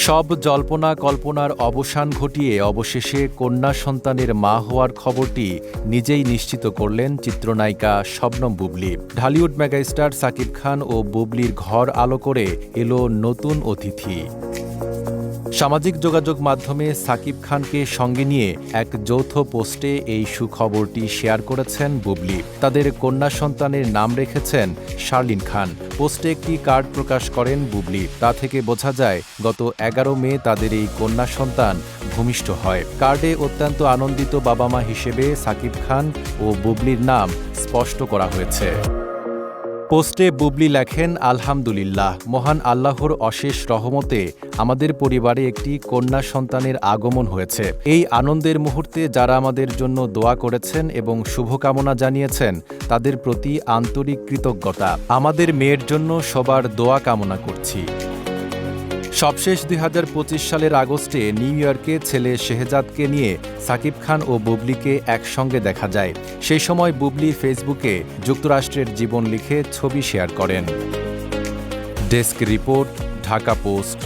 সব জল্পনা কল্পনার অবসান ঘটিয়ে অবশেষে কন্যা সন্তানের মা হওয়ার খবরটি নিজেই নিশ্চিত করলেন চিত্রনায়িকা শবনম বুবলী। ঢালিউড মেগাস্টার সাকিব খান ও বুবলীর ঘর আলো করে এলো নতুন অতিথি। সামাজিক যোগাযোগ মাধ্যমে সাকিব খানকে সঙ্গে নিয়ে এক যৌথ পোস্টে এই সুখবরটি শেয়ার করেছেন বুবলী। তাদের কন্যা সন্তানের নাম রেখেছেন শার্লিন খান। পোস্টে একটি কার্ড প্রকাশ করেন বুবলী। তা থেকে বোঝা যায় গত ১১ মে তাদের এই কন্যা সন্তান ভূমিষ্ঠ হয়। কার্ডে অত্যন্ত আনন্দিত বাবা মা হিসেবে সাকিব খান ও বুবলীর নাম স্পষ্ট করা হয়েছে। পোস্টে বুবলী লেখেন, আলহামদুলিল্লাহ, মহান আল্লাহর অশেষ রহমতে আমাদের পরিবারে একটি কন্যা সন্তানের আগমন হয়েছে। এই আনন্দের মুহূর্তে যারা আমাদের জন্য দোয়া করেছেন এবং শুভকামনা জানিয়েছেন তাদের প্রতি আন্তরিক কৃতজ্ঞতা। আমাদের মেয়ের জন্য সবার দোয়া কামনা করছি। সবশেষ ২০২৫ সালের আগস্টে নিউ ইয়র্কে ছেলে শেহজাদকে নিয়ে সাকিব খান ও বুবলীকে একসঙ্গে দেখা যায়। সেই সময় বুবলী ফেসবুকে যুক্তরাষ্ট্রের জীবন লিখে ছবি শেয়ার করেন। Desk report, Dhaka post.